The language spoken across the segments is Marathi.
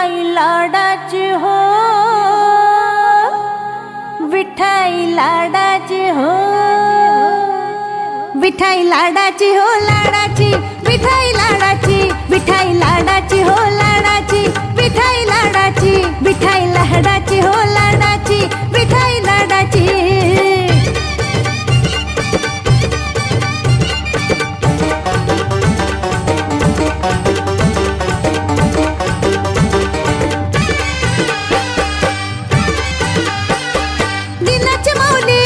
विठाई लाडाची हो, विठाई लाडाची हो, विठाई लाडाची हो लाडाची, विठाई लाडाची, विठाई लाडाची हो लाडाची, विठाई लाडाची, विठाई लाडाची हो लाडाची, विठाई लाडाची। दिनाची माऊली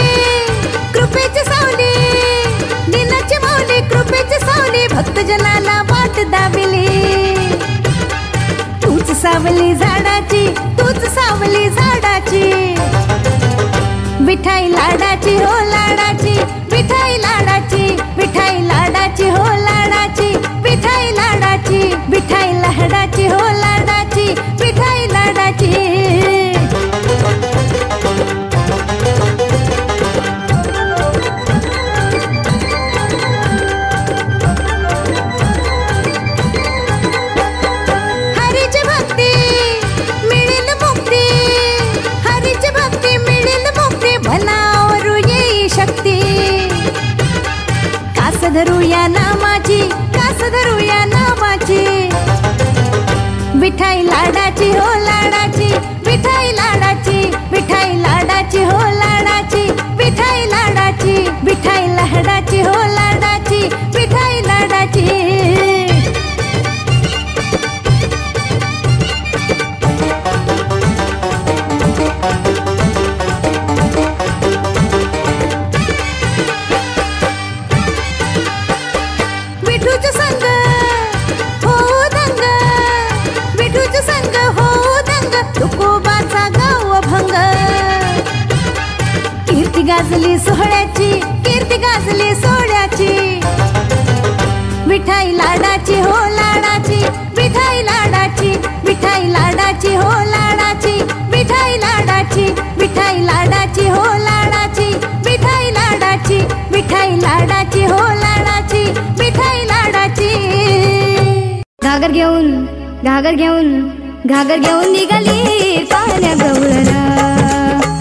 कृपेची सावली, दिनाची माऊली कृपेची सावली, भक्तजनाला वाट दाविली। तूच सावली झाडाची, तूच सावली झाडाची, विठाई लाडाची हो लाडाची, विठाई लाडाची, विठाई लाडाची हो लाडाची, विठाई लाडाची, विठाई लाडाची हो लाडाची, विठाई लाडाची। कास धरूया नामाची, कास धरूया नामाची, विठाई लाडाची हो लाडाची, विठाई लाडाची, विठाई लाडाची हो लाडाची, विठाई लाडाची, विठाई लाडाची हो लाडाची, विठाई लाडाची। विठूच संग हो दंग, विठूच संग हो दंग, तुकोबाचा गाव भंग। कीर्ती गाजली सोहळ्याची, कीर्ती गाजली सोहळ्याची, विठाई लाडाची हो लाडाची, विठाई लाडाची, विठाई लाडाची हो लाडाची, विठाई लाडाची, विठाई लाडाची हो लाडाची, विठाई लाडाची, विठाई लाडाची हो लाडाची, विठाई लाडाची। घागर घेऊन, घागर घेऊन, घागर घेऊन निघाली पाण्या गवळण।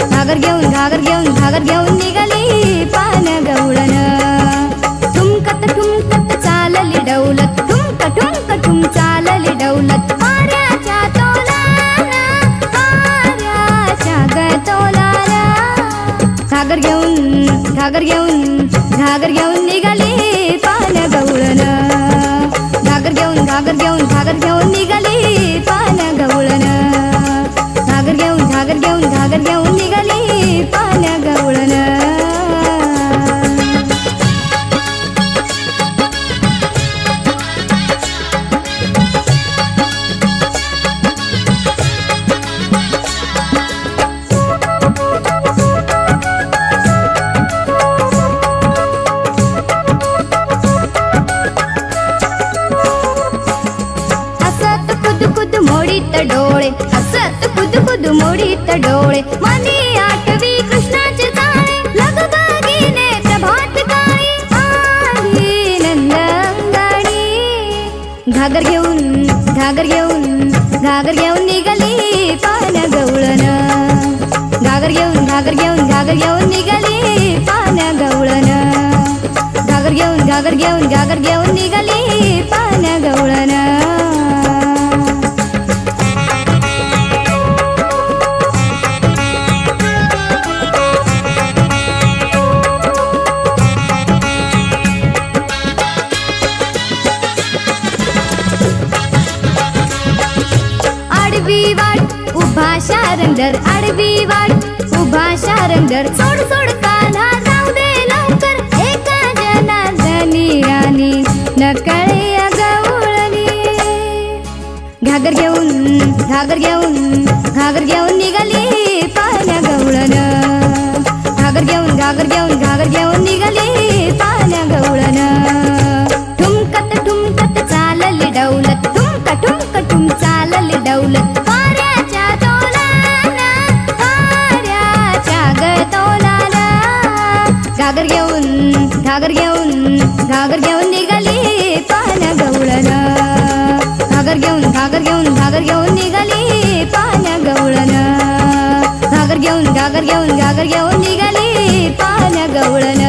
घागर घेऊन, घागर घेऊन, घागर घेऊन निघाली पाण्या गवळण। ठुमकत ठुमकत चालली डौलत, ठुमक ठुमक ठुम चालली डौलत, वाऱ्याच्या तोलाला, वाऱ्याच्या गतोलाला। घागर घेऊन, घागर घेऊन, घागर घेऊन निघाली पाण्या गवळण। घागर घेऊन, घागर घेऊन, घागर घेऊन निघाली पाण्या गवळण। घागर घेऊन, घागर घेऊन, घागर घेऊन निघाली पाण्या गवळण। डोळे हसत खुद खुद मोडीत डोळे, मनी आठवी कृष्णाचे जाळे, लगबगीने प्रभात काळी आली नंदंगणी। घागर घेऊन, घागर घेऊन, घागर घेऊन निघाली पाण्या गवळण। घागर घेऊन, घागर घेऊन, घागर घेऊन निघाली पाण्या गवळण। घागर घेऊन, घागर घेऊन, घागर घेऊन निघाली पाण्या गवळण। आडवी वाट उभा शारंगर, आडवी वाट उभा शारंगर, सोड सोड कान्हा जाऊ दे लवकर, एका जनार्दनी राणी नकळे गवळणी। घागर घेऊन, घागर घेऊन, घागर घेऊन निघाली पाण्या गवळण। घागर घेऊन, घागर घेऊन, घागर घेऊन निघाली पाण्या गवळण। ठुमकत ठुमकत चालली डौलत, ठुमक ठुमक ठुम चालली डौलत, वाऱ्याच्या तोलाला, वाऱ्याच्या गतोलाला। घागर घेऊन, घागर घेऊन, घागर घेऊन निघाली पाण्या गवळण। घागर घेऊन, घागर घेऊन, घागर घेऊन निघाली घागर घेऊन निघाली पाण्या गवळण.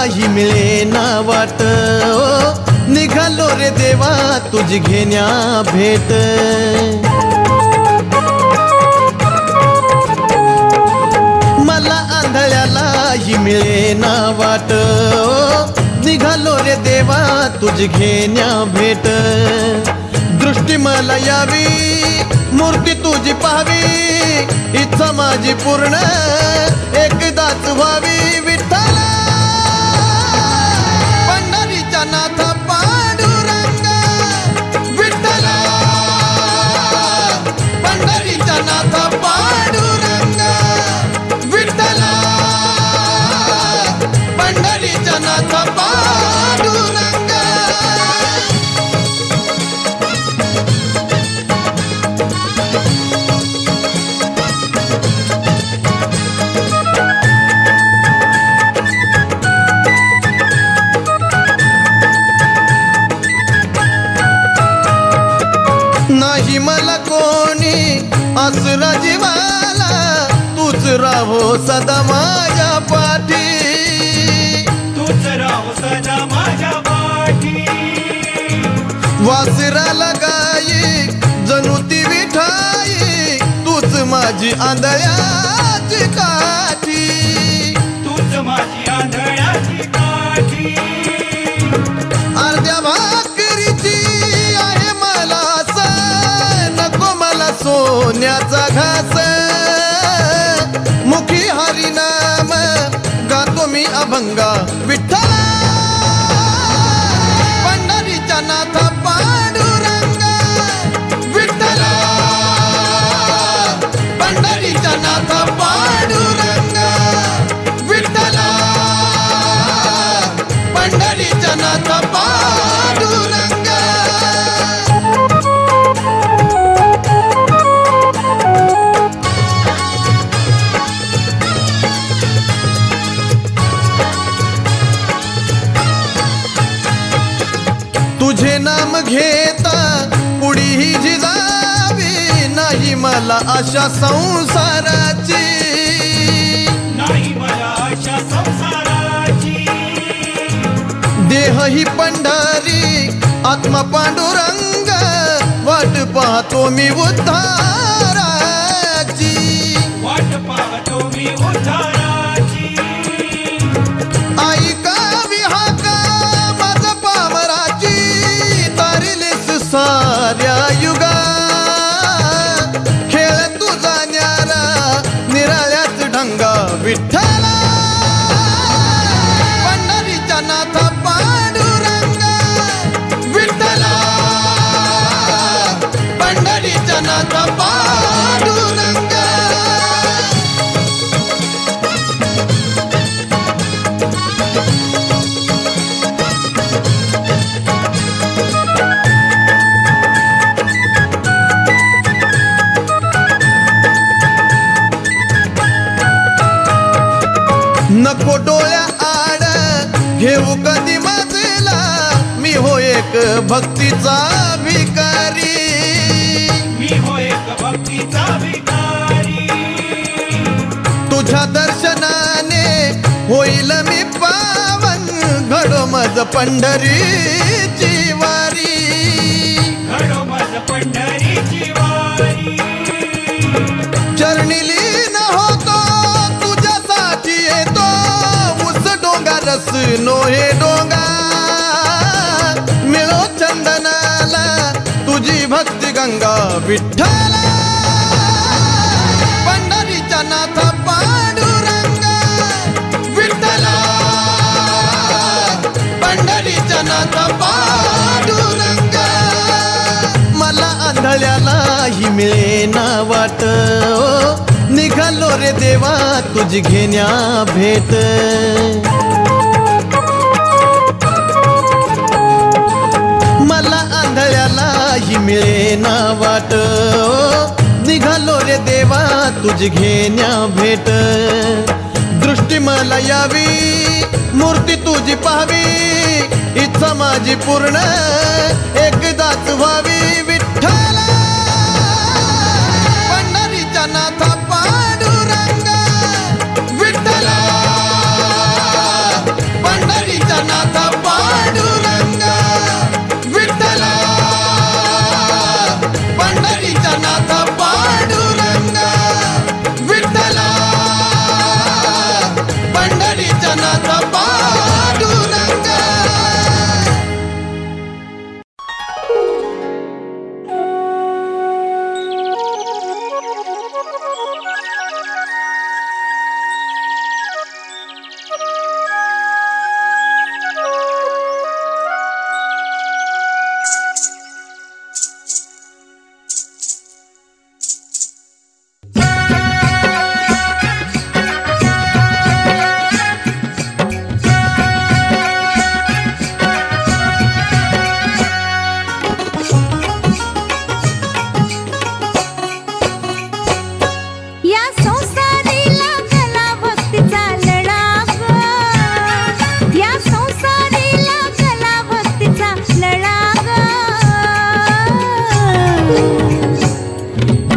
ही मिळे ना वाट निघालो रे देवा तुझी घेण्या भेट. मला आंधळ्याला ही मिळे ना वाट निघालो रे देवा तुझी घेण्या भेट. दृष्टी मला यावी मूर्ती तुझी पाहावी इच्छा माझी पूर्ण एकदाच व्हावी. विठ्ठल नाथ पांडुरंग विठ्ठल पंढरीचा नाथ पांडुरंग विठ्ठल पंढरीचा नाथ पांडुरंग. नाही मला कोणी आसरा जीवाला तूच राहो सदा माझ्या पाठी. तूच राहो सदा माझ्या पाठी. वासराला गाई जणू ती विठाई तूच माझी आंधळ्याची काठी. तूच माझी आंधळ्याची काठी. अर्ध्या भाकरीची आहे मला नको मला सोन्याचा घास. मुखी हरिनाम गातो मी अभंगा विठ्ठल पंढरीचा नाथ पांडुरंग विठ्ठल पंढरीचा नाथ पांडुरंग विठ्ठल पंढरीचा नाथ पांडुरंग. तुझे नाम घेता पुढी ही झिजावी नाही मला आशा संसाराची. नाही मला आशा संसाराची. देह ही पंढरी आत्मा पांडुरंग वाट पाहतो मी उद्धाराची. वाट पाहतो मी उद्धाराची. आई का विहाका माझ पामराची तारिलेस साऱ्या युगा. खेळ तुझा न्यारा निराळ्याच ढंगा विठ्ठल पंढरीचा नाथ पांडुरंग विठ्ठल पंढरीचा नाथ पांडुरंग. नको डोळ्या आड घेऊ कधी माझला मी हो एक भक्तीचा भिकारी. मी हो एक भक्तीचा भिकारी. तुझ्या दर्शनाने होईल मी पावन घडो मज पंढरीची वारी. घडो मज पंढरीची वारी. चरणी लीन होतो तुझ्यासाठी येतो उस डोंगारस नोहे डोंगा. मिळो चंदनाला तुझी भक्ती गंगा विठ्ठल पंढरीचा नाथ पांडुरंग विठ्ठल पंढरीचा नाथ पांडुरंग. मला आंधळ्याला ही मिळे ना वाट निघालो रे देवा तुझी घेण्या भेट. मला आंधळ्याला ही मिळे ना वाट निघालो रे रे देवा तुझी घेण्या भेट. दृष्टी मला यावी मूर्ती तुझी पाहावी, इच्छा माझी पूर्ण एकदाच व्हावी. विठ्ठला पंढरीच्या नाथा पांडुरंग, विठ्ठला पंढरीच्या नाथा पांडुरंग, विठ्ठला पंढरीच्या नाथा पांडुरंग, विठ्ठला पंढरीच्या नाथा पांडुरंग.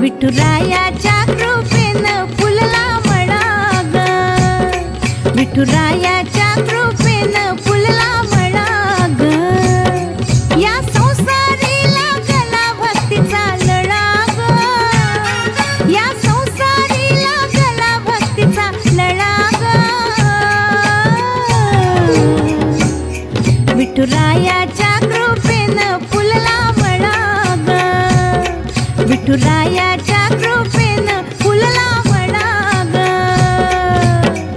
विठुरायाच्या कृपेनं फुलला मळा ग, विठुरायाच्या कृपेनं फुलला मळा ग. या संसारीला गला भक्तीचा लळा ग, या संसारीला गला भक्तीचा लळा ग. विठुरायाच्या कृपेनं फुलला मळा ग, विठुरायाच्या कृपेनं फुलला मळा ग.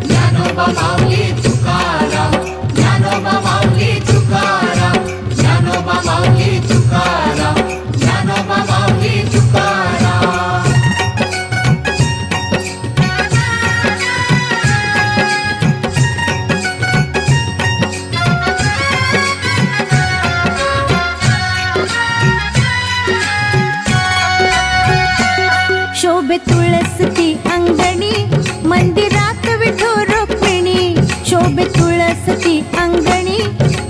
ज्ञानोबा माऊली तुकाराम, ज्ञानोबा माऊली तुकाराम, ज्ञानोबा माऊली तुकाराम, ज्ञानोबा माऊली तुकाराम. शोभे तुळसती अंगणी मंदिरात विठू रुक्मिणी, शोभे तुळसती अंगणी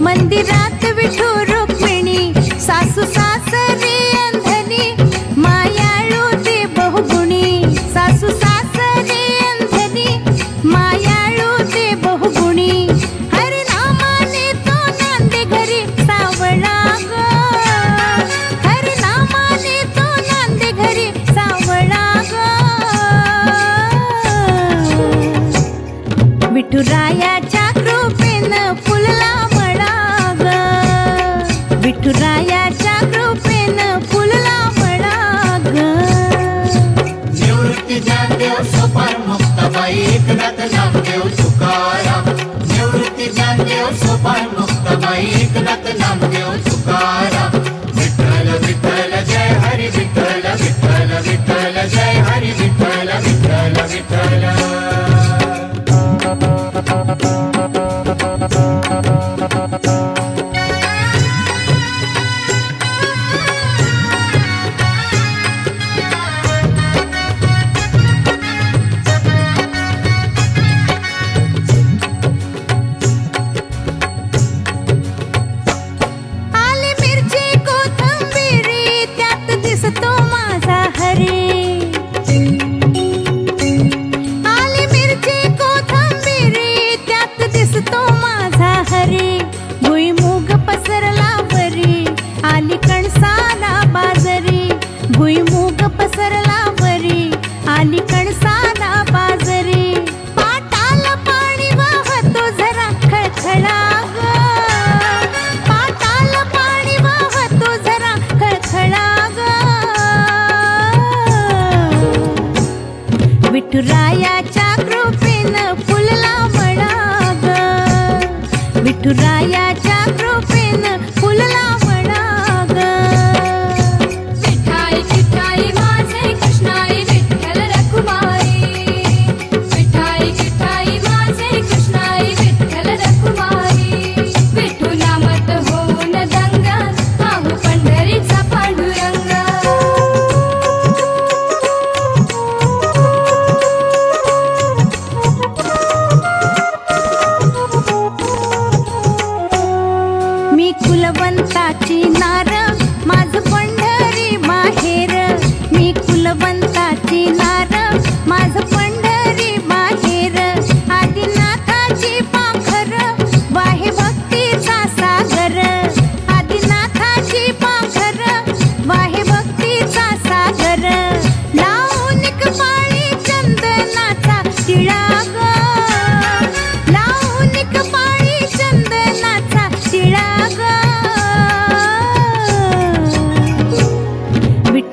मंदिरात विठू रुक्मिणी. सासू सासरे अंधनी मायाळू ते बहुगुणी, सासू सासरे अंधनी मायाळू ते बहुगुणी. हरिनामाने तो नांदे घरी सावळा ग, हरिनामाने तो नांदे घरी सावळा ग. विठुरायाच्या कृपेनं फुलला मळा ग, विठुरायाच्या कृपेनं फुलला मळा ग. निवृत्ती ज्ञानदेव सोपान मुक्ताबाई एकनाथ नामदेव तुकाराम, निवृत्ती ज्ञानदेव सोपान मुक्ताबाई एकनाथ नामदेव तुकाराम. विठ्ठल विठ्ठल जय हरी विठ्ठल, विठ्ठल विठ्ठल जय हरी विठ्ठल, विठ्ठल विठ्ठल. आली मिरची कोथिंबिरी त्यात दिसतो माझा हरी, आली मिरची कोथिंबिरी त्यात दिसतो माझा हरी. भुईमुग पसरला वरी आली कणसाला बाजरी, भुईमुग पसरला वरी आली कणसाला बाजरी. पाटाला पाणी वाहतो जरा खळखळा ग, पाटाला पाणी वाहतो जरा खळखळा ग. विठुरायाच्या कृपेनं फुलला मळा ग, विठुरायाच्या कृपेनं फुलला मळा ग. विठाई विठाई माझे कृष्णाई विठ्ठल रखुमाई, विठाई विठाई माझे कृष्णाई विठ्ठल रखुमाई. विठू नामत होऊन दंगा पाहू पंढरीचा पांडुरंग.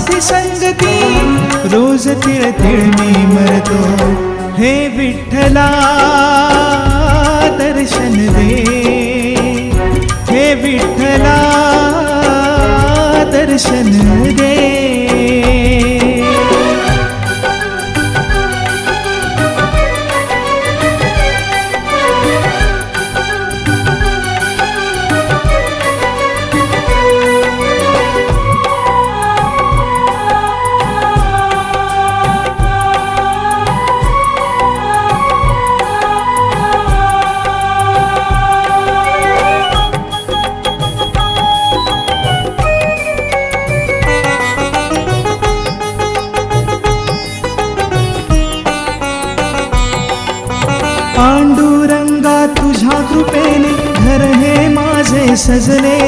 साथी संगती रोज तिळ तिळ मी मरतो. हे विठ्ठला दर्शन दे, हे विठ्ठला दर्शन दे. पांडुरंगा तुझ्या कृपेने घर हे माझे सजले.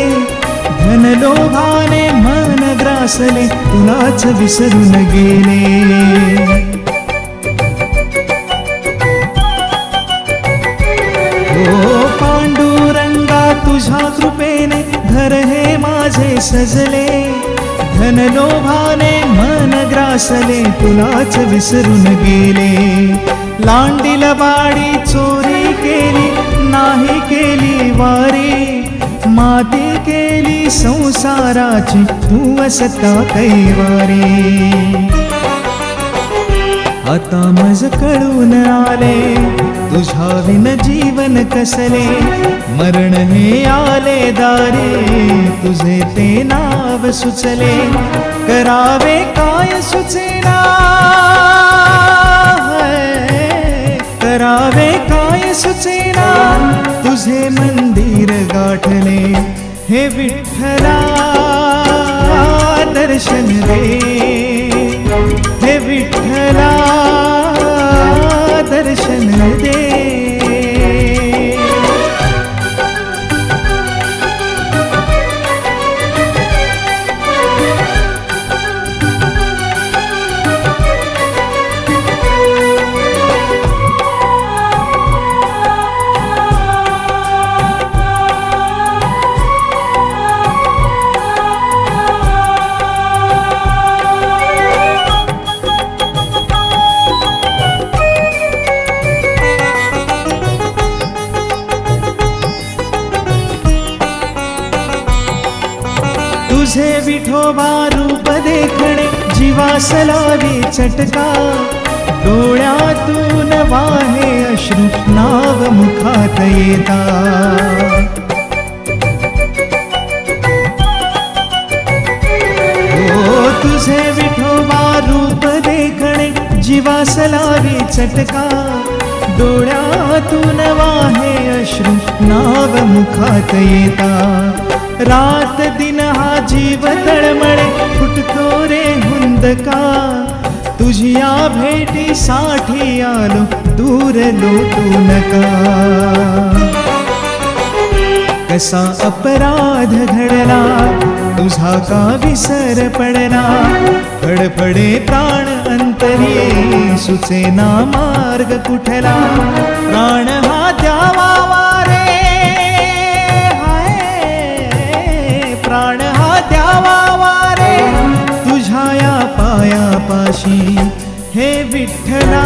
धनलोभाने मन ग्रासले तुलाच विसरून गेले. ओ पांडुरंगा तुझ्या कृपेने घर हे माझे सजले. धनलोभाने मन ग्रासले तुलाच विसरून गेले. लांडील बाडी चोरी केली नाही केली वारी. माती केली संसाराची तू असता कैवारी. आता मज कळून आले तुझ्या विन जीवन कसले. मरण हे आले दारी तुझे ते नाव सुचले. करावे काय सुचेना, करावे काय सुचेना तुझे मंदिर गाठले. हे विठ्ठला दर्शन दे, हे विठ्ठला दर्शन दे. तुझे विठोबा रूप देखणे जीवास लावी चटका. डोळ्यातून वाहे अश्रू नाव मुखात येता. ओ तुझे विठोबा रूप देखणे जीवास लावी चटका. डोळ्यातून वाहे अश्रू नाव मुखात येता. रात दिन हा जीव तळमळे फुटतो रे हुंदका. तुझ्या भेटीसाठी आलो दूर लोटू नका. कसा अपराध घडला तुझा का विसर पडला. फडफडे प्राण अंतरी सुचेना मार्ग कुठला. प्राण हा द्यावा वारे, प्राण हा द्यावा वारे तुझ्या या पायापाशी. हे विठ्ठला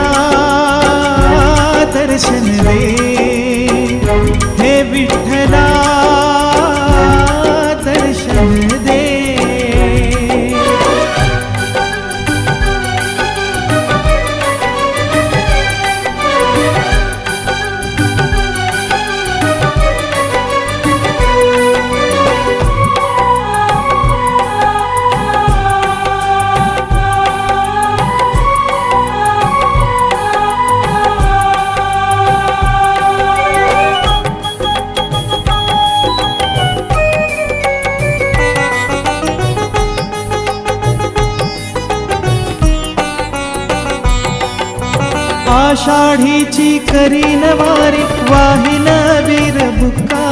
दर्शन दे, हे विठ्ठला दर्शन दे. आषाढीची करीन वारी वाहिन वीर बुक्का.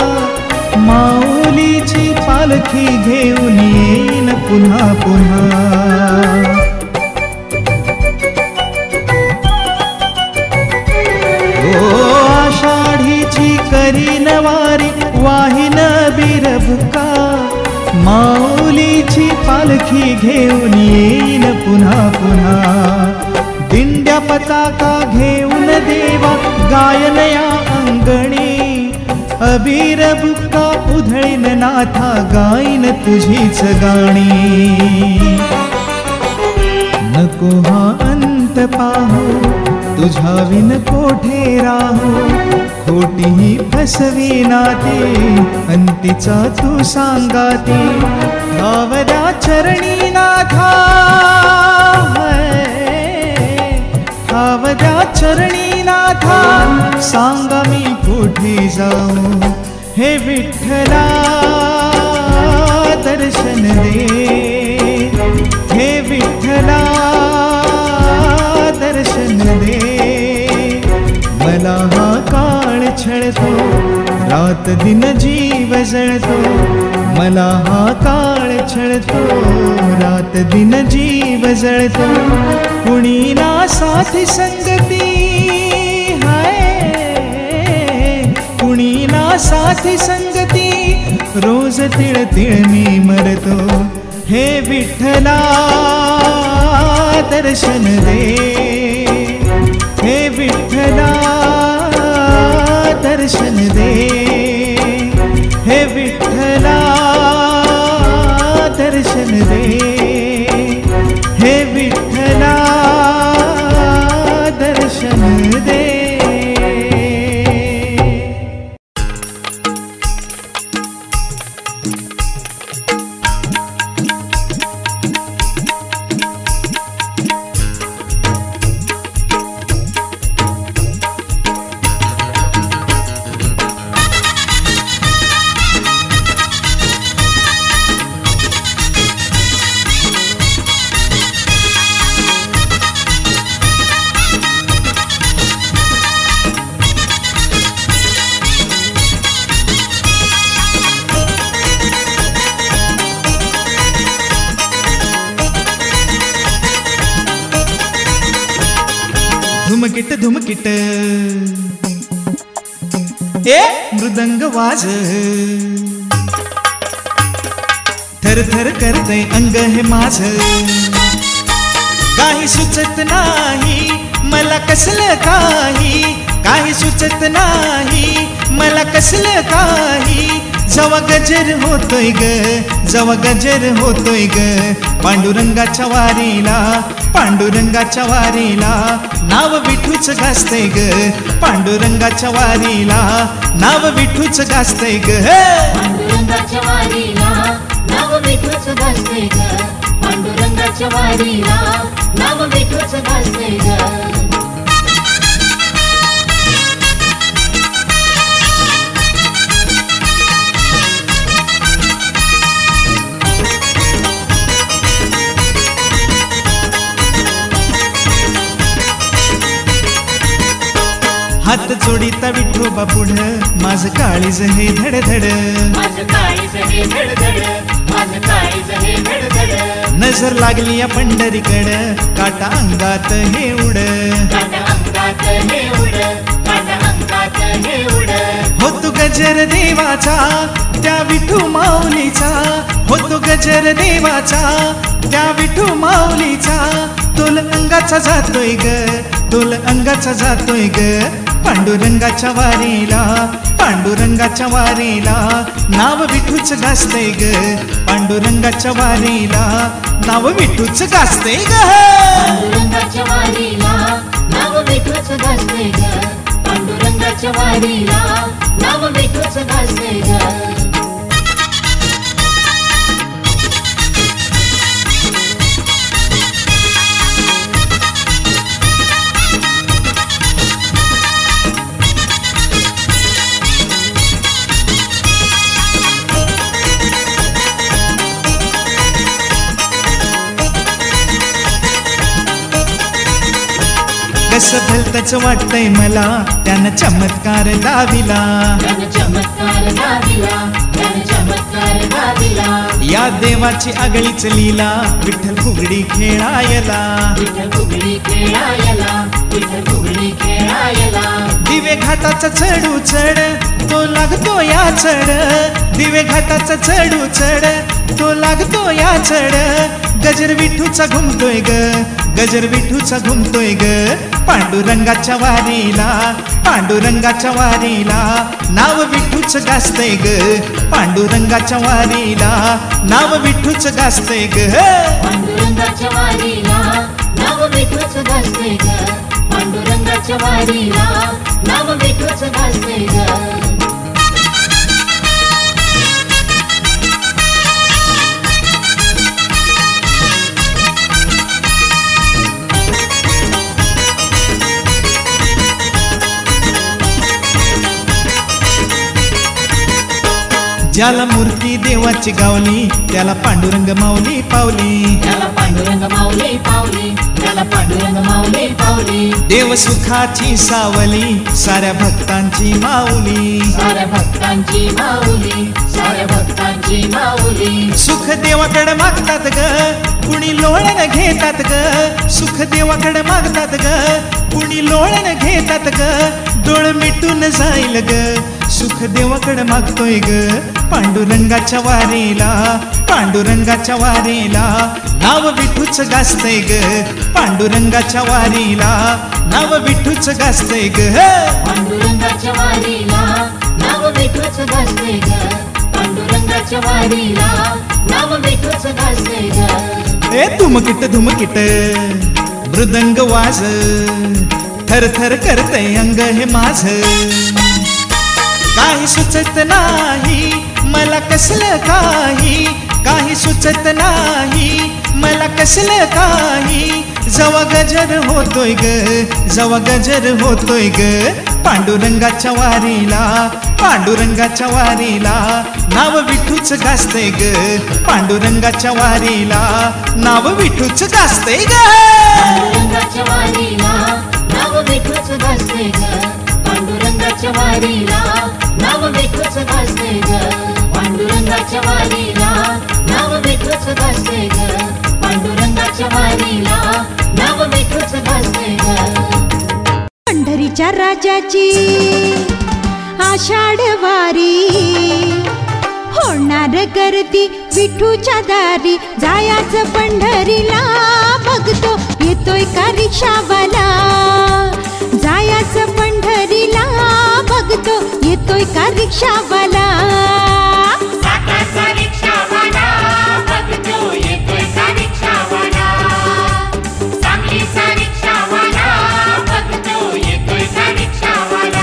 माऊलीची पालखी घेऊन येईन पुन्हा पुन्हा. ओ आषाढीची करीन वारी वाहिन वीर बुक्का. माऊलीची पालखी घेऊन येईन पुन्हा पुन्हा दिंड्या पताका घेऊन देवा गायन या अंगणी अबीर बुक्का उधळीन नाथा गाईन तुझीच गाणी नको हा अंत पाहू तुझ्या विन कोठे राहू खोटीही फसवी नाते अंतीचा तू सांगाते धावद्या चरणी नाथा धावद्या चरणी नाथा सांगा मी कुठे जाऊ हे विठ्ठला दर्शन दे हे विठ्ठला दर्शन दे मला हा काळ छळतो रात दिन जीव जळतो मला हा काळ छळतो रात दिन जीव जळतो कुणी ना साथी संगती कुणी ना साथी संगती रोज तिळ तिळ मी मरतो हे विठ्ठला दर्शन दे हे विठ्ठला दर्शन दे हे विठ्ठला दर्शन दे हे विठ्ठला दर्शन दे धुमकिट धुमकिट ए मृदंग वाज थर थर करते अंग हे माझ काही सुचत नाही मला कसलं काही सुचत नाही मला कसलं काही जवा गजर होतोय ग जवा गजर होतोय ग पांडुरंगाच्या वारीला नाव विठूच गाजतंय ग पांडुरंगाच्या वारीला नाव विठूच गाजतंय ग पांडुरंगाच्या वारीला नाव विठूच गाजतंय ग पांडुरंगाच्या वारीला नाव विठूच गाजतंय ग हात जोडीता विठोबा पुढं माझं काळीज हे धडधड माझं काळीज हे धडधड माझं काळीज हे धडधड नजर लागली या पंढरीकडं काटा अंगात हे उड काटा अंगात हे उड काटा अंगात हे उड होतो गजर देवाचा त्या विठू माऊलीचा होतो गजर देवाचा त्या विठू माऊलीचा तोल अंगाचा जातोय ग तोल अंगाचा जातोय ग पांडुरंगाच्या वारीला नाव विठूच गाजतंय ग पांडुरंगाच्या वारीला नाव विठूच गाजतंय ग पांडुरंगाच्या वारीला नाव विठूच गाजतंय ग पांडुरंगाच्या वारीला नाव विठूच गाजतंय ग कसं भलतच वाटतंय मला त्यानं चमत्कार दाविला त्यानं चमत्कार दाविला त्यानं चमत्कार विठ्ठल गाविला या देवाची आगळीच लीला विठ्ठल फुगडी खेळायला विठ्ठल फुगडी खेळायला विठ्ठल फुगडी खेळायला दिवे घाटाचा चढू चढ तो लागतो या चढ दिवे घाटाचा चढू चढ तो लागतो या चढ गजर विठूचा घुमतोय ग गजर विठूचा घुमतोय ग पांडुरंगाच्या वारीला पांडुरंगाच्या वारीला नाव विठूच गाजतंय ग पांडुरंगाच्या वारीला नाव विठूच गाजतंय ग पांडुरंगाच्या वारीला नाव विठूच गाजतंय ग पांडुरंगाच्या वारीला नाव विठूच गाजतंय ग ज्याला मूर्ती देवाची गावली त्याला पांडुरंग माऊली पावली त्याला पांडुरंग माऊली पावली त्याला पांडुरंग माऊली पावली देव सुखाची सावली साऱ्या भक्तांची माऊली साऱ्या भक्तांची माऊली साऱ्या भक्तांची माऊली सुख देवाकडे मागतात ग कुणी लोळण घेतात ग सुख देवाकडे मागतात ग कुणी लोळण घेतात ग डोळ मिटून जाईल ग सुख देवाकडे मागतोय ग पांडुरंगाच्या वारीला पांडुरंगाच्या वारीला नाव विठूच गाजतंय ग पांडुरंगाच्या वारीला नाव विठूच गाजतंय ग पांडुरंगाच्या वारीला नाव विठूच गाजतंय ग पांडुरंगाच्या वारीला नाव विठूच गाजतंय ग ए धुमकिट मृदंग वाज थर थर करतय अंग हे माझ काही सुचत नाही मला कसलं काही सुचत नाही मला कसलं काही जवा गजर होतोय ग जवा गजर होतोय ग पांडुरंगाच्या वारीला पांडुरंगाच्या वारीला नाव विठूच गाजतंय ग पांडुरंगाच्या वारीला नाव विठूच गाजतंय ग पांडुरंगाच्या वारीला नाव विठूच गाजतंय ग पांडुरंगाच्या वारीला नाव विठूच गाजतंय ग पांडुरंगाच्या वारीला नाव विठूच गाजतंय ग पांडुरंगाच्या वारीला नाव विठूच गाजतंय ग पंढरीच्या राजाची आषाढ वारी होणार गर्दी विठूच्या दारी जायाचं पंढरीला बघतो येतोय का रिक्षावाला जायाचं पंढरीला बघतो येतोय का रिक्षावाला साठाचा रिक्षावाला बघतो येतोय का रिक्षावाला सांगलीचा रिक्षावाला बघतो येतोय का रिक्षावाला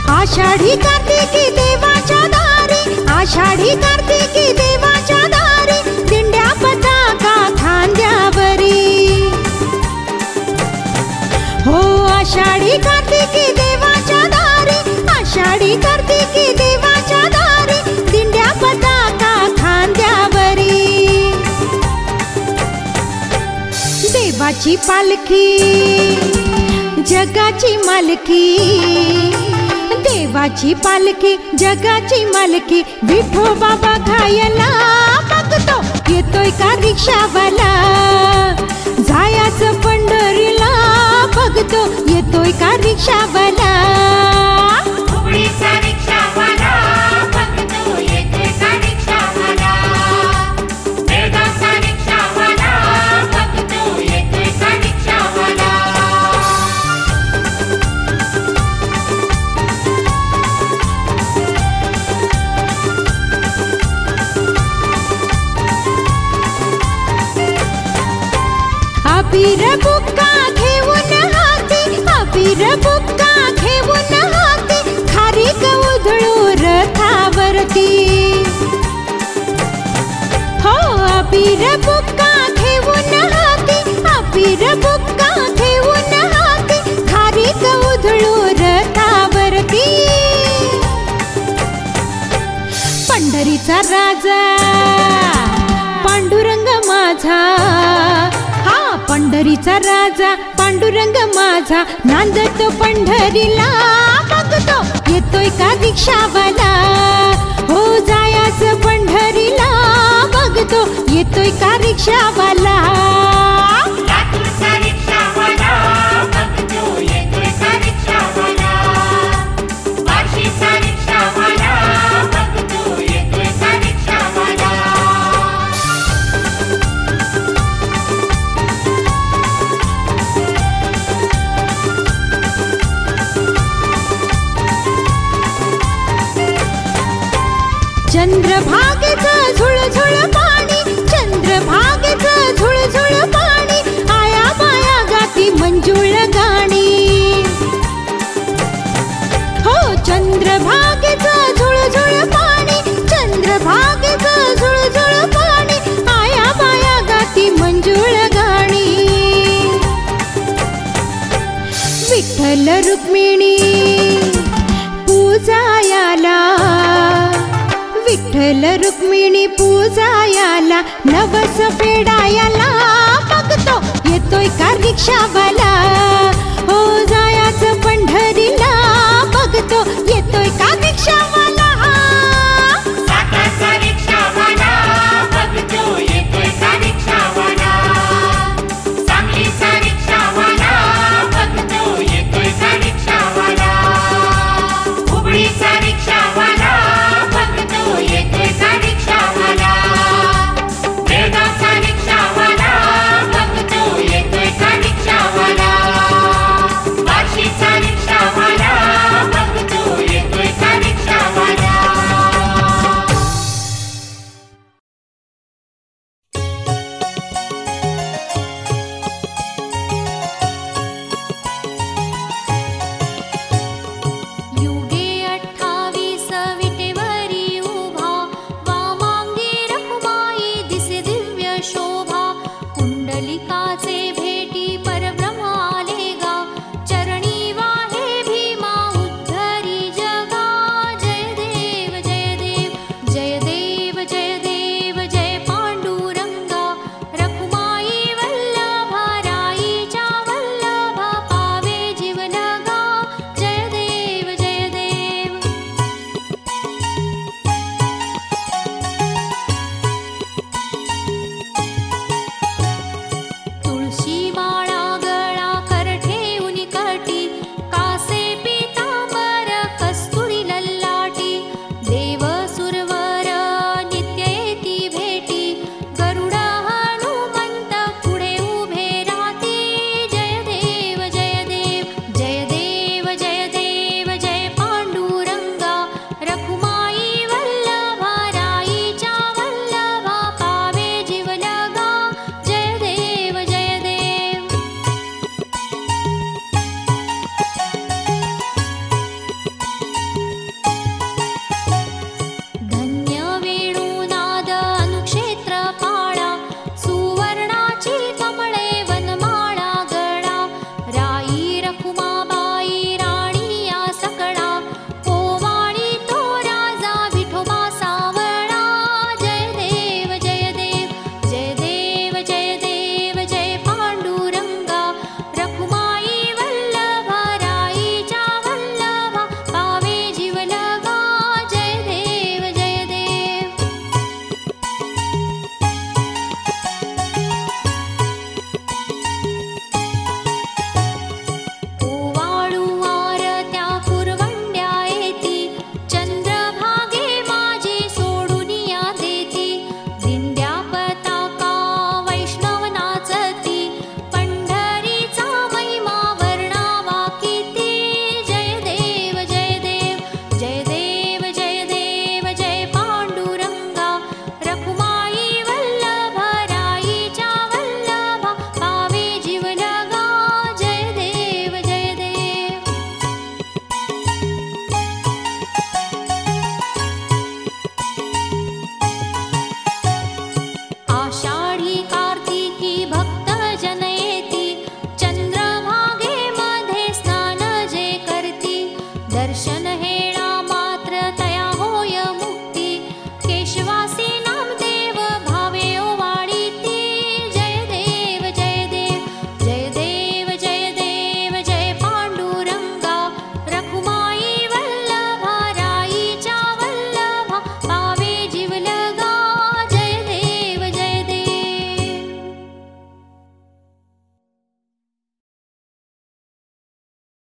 आषाढी कार्तिकी देवाच्या दारी आषाढी कार्तिकी देवाच्या दारी दिंड्या पताका खांद्यावरी हो आषाढी कार्तिकी देवाच्या दारी आषाढी कार्तिकी देवाच्या दारी दिंड्या पताका खांद्यावरी देवाची पालखी जगाची मालकी देवाची पालखी जगाची मालकी विठो बाबा घायला बघतो येतोय का रिक्षावाला जायाचं पंढरीला बघतो येतोय का रिक्षावाला हुबळीचा रिक्षावाला बघतो येतोय का रिक्षावाला बेळगावचा रिक्षावाला बघतो येतोय का रिक्षावाला अबीर बुक्का घेऊन हाती अबीर बुक्का घेऊन हाती खारीक उधळू रथावरती हो अबीर बुक्का घेऊन हाती अबीर बुक्का घेऊन हाती खारीक उधळू रथावरती पंढरीचा राजा पांडुरंग माझा, हा पंढरीचा राजा पांडुरंग माझा, नांदतो पंढरीला बघतो येतोय का रिक्षावाला, हो जायाच पंढरीला बघतो येतोय का रिक्षावाला. लातूरचा रिक्षावाला बघतो येतोय का रिक्षावाला, बार्शीचा रिक्षावाला बघतो येतोय का रिक्षावाला. चंद्रभागेचं झुळझुळ पाणी, चंद्रभागेचं झुळझुळ पाणी, आया माया गाती मंजुळ गाणी. हो चंद्रभागेचं झुळझुळ पाणी, चंद्रभागेचं झुळझुळ पाणी, आया माया गाती मंजुळ गाणी. विठ्ठल रुक्मिणी पूजायाला, विठ्ठल रुक्मिणी पूजायाला, नवस फेडायाला बघतो येतोय का रिक्षावाला.